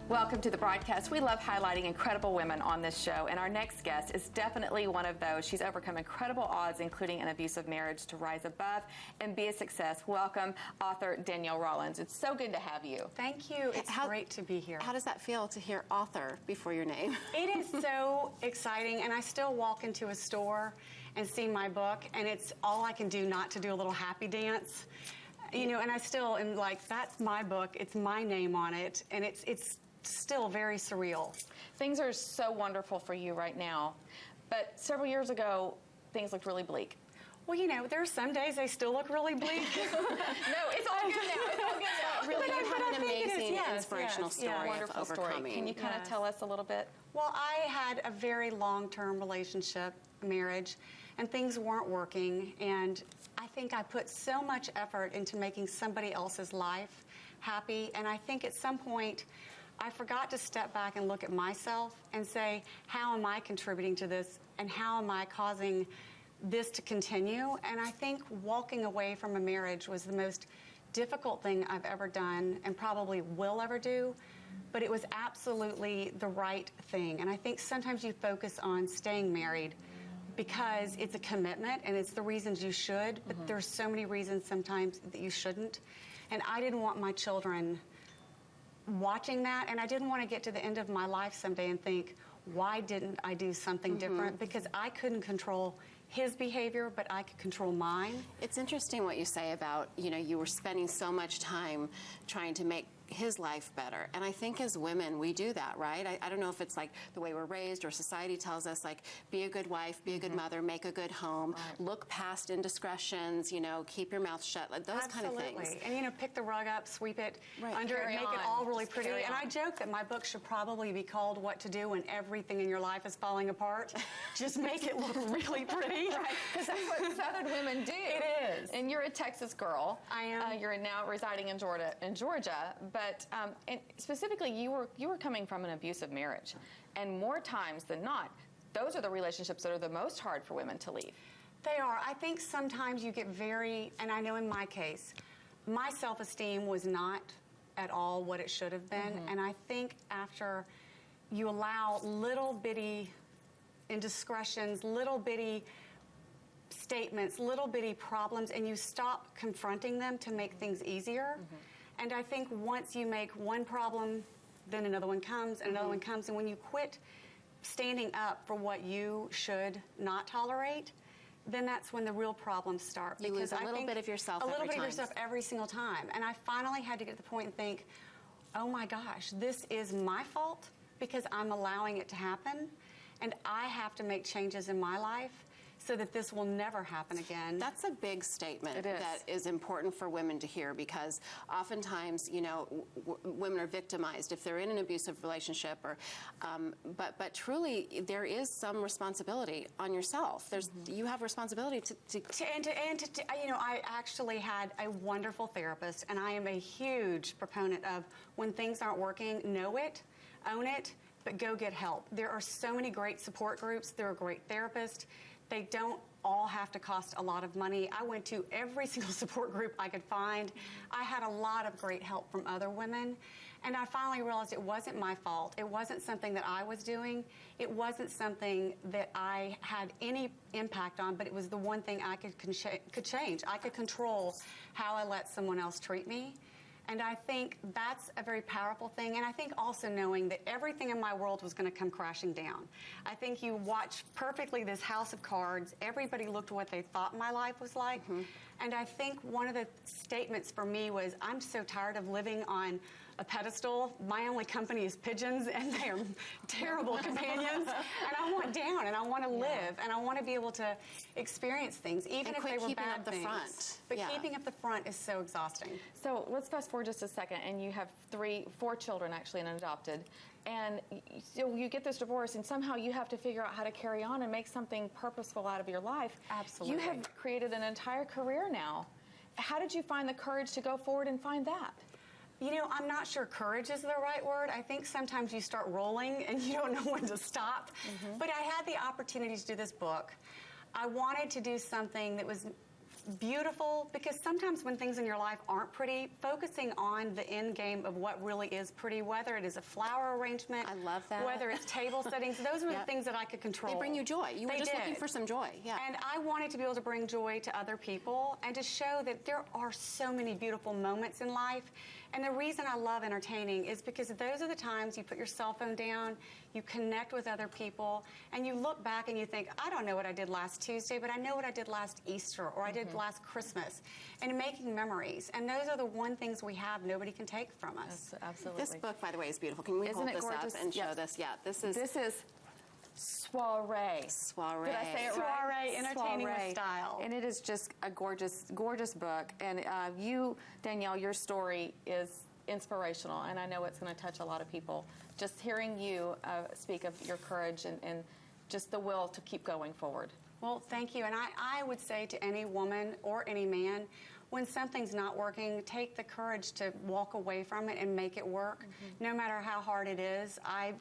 Welcome to the broadcast. We love highlighting incredible women on this show, and our next guest is definitely one of those. She's overcome incredible odds, including an abusive marriage, to rise above and be a success. Welcome, author Danielle Rollins. It's so good to have you. Thank you. It's great to be here. How does that feel to hear author before your name? It is so exciting, and I still walk into a store and see my book, and it's all I can do not to do a little happy dance. You know, and I still am like, that's my book, it's my name on it, and it's still very surreal. Things are so wonderful for you right now, but several years ago, things looked really bleak. Well, you know, there are some days they still look really bleak. No, it's all good now. It's all good now. Really, But you I had an think it is, amazing, yes, inspirational yes, story yeah. of Wonderful story. overcoming. Can you kind of tell us a little bit? Well, I had a very long-term relationship, marriage, and things weren't working, and I think I put so much effort into making somebody else's life happy, and I think at some point I forgot to step back and look at myself and say, how am I contributing to this, and how am I causing this to continue? And I think walking away from a marriage was the most difficult thing I've ever done and probably will ever do, but it was absolutely the right thing. And I think sometimes you focus on staying married because it's a commitment and it's the reasons you should, but there's so many reasons sometimes that you shouldn't. And I didn't want my children watching that, and I didn't want to get to the end of my life someday and think, why didn't I do something different? Because I couldn't control his behavior, but I could control mine. It's interesting what you say about, you know, you were spending so much time trying to make his life better. And I think as women, we do that, right? I don't know if it's like the way we're raised or society tells us, like, be a good wife, be a good mother, make a good home, look past indiscretions, you know, keep your mouth shut, like those kind of things. And, you know, pick the rug up, sweep it under it, Carry make it on. all really Just pretty. carry And on. I joke that my book should probably be called What to Do When Everything in Your Life is Falling Apart. Just make it look really pretty. Right, because that's what Southern women do. It is. And you're a Texas girl. I am. You're now residing in Georgia, but and specifically, you were coming from an abusive marriage, and more times than not, those are the relationships that are the most hard for women to leave. They are. I think sometimes you get very, and I know in my case, my self-esteem was not at all what it should have been, and I think after you allow little bitty indiscretions, little bitty statements, little bitty problems, and you stop confronting them to make things easier. And I think once you make one problem, then another one comes, and another one comes, and when you quit standing up for what you should not tolerate, then that's when the real problems start. You lose a little bit of yourself a little every bit time. of yourself every single time. And I finally had to get to the point and think, oh my gosh, this is my fault because I'm allowing it to happen, and I have to make changes in my life so that this will never happen again. That's a big statement It is. that is important for women to hear, because oftentimes, you know, women are victimized if they're in an abusive relationship, or, but truly there is some responsibility on yourself. You have responsibility to you know, I actually had a wonderful therapist, and I am a huge proponent of when things aren't working, know it, own it, but go get help. There are so many great support groups. There are great therapists. They don't all have to cost a lot of money. I went to every single support group I could find. I had a lot of great help from other women. And I finally realized it wasn't my fault. It wasn't something that I was doing. It wasn't something that I had any impact on, but it was the one thing I could change. I could control how I let someone else treat me. And I think that's a very powerful thing. And I think also knowing that everything in my world was going to come crashing down. I think you watch perfectly this house of cards. Everybody looked at what they thought my life was like. And I think one of the statements for me was, I'm so tired of living on a pedestal. My only company is pigeons, and they are terrible companions. And I want down, and I want to live, and I want to be able to experience things, even And if quit they were keeping bad up the things. front. But Yeah. keeping up the front is so exhausting. So let's fast forward just a second, and you have four children actually, and adopted. And so you get this divorce, and somehow you have to figure out how to carry on and make something purposeful out of your life. Absolutely. You have created an entire career now. How did you find the courage to go forward and find that? You know, I'm not sure courage is the right word. I think sometimes you start rolling and you don't know when to stop. But I had the opportunity to do this book. I wanted to do something that was beautiful, because sometimes when things in your life aren't pretty, focusing on the end game of what really is pretty, whether it is a flower arrangement, I love that. whether it's table settings, those were the Yep. things that I could control. They bring you joy. You were They just looking did. for some joy. Yeah. And I wanted to be able to bring joy to other people and to show that there are so many beautiful moments in life. And the reason I love entertaining is because those are the times you put your cell phone down, you connect with other people, and you look back and you think, I don't know what I did last Tuesday, but I know what I did last Easter or I did last Christmas. And making memories. And those are the one things we have nobody can take from us. Absolutely. This book, by the way, is beautiful. Can we Isn't hold it this gorgeous? up and show Yes. this? Yeah, this is Soirée. Soirée. Did I say it right? Soirée, entertaining with style. And it is just a gorgeous, gorgeous book. And you, Danielle, your story is inspirational, and I know it's going to touch a lot of people. Just hearing you speak of your courage and just the will to keep going forward. Well, thank you. And I would say to any woman or any man, when something's not working, take the courage to walk away from it and make it work, no matter how hard it is. I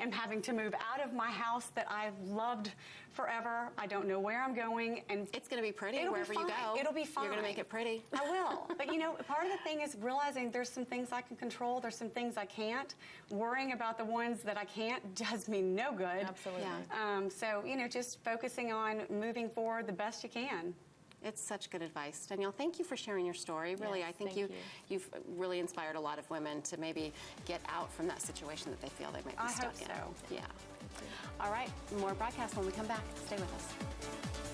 am having to move out of my house that I've loved forever. I don't know where I'm going, and It's going to be pretty it'll wherever be you fine. go. It'll be fine. You're going to make it pretty. I will. But you know, part of the thing is realizing there's some things I can control, there's some things I can't. Worrying about the ones that I can't does me no good. Absolutely. Yeah. So, you know, just focusing on moving forward the best you can. It's such good advice. Danielle, thank you for sharing your story. Really, Yes, I think thank you. you've really inspired a lot of women to maybe get out from that situation that they feel they might be I stuck hope in. so. Yeah. All right, more broadcast when we come back. Stay with us.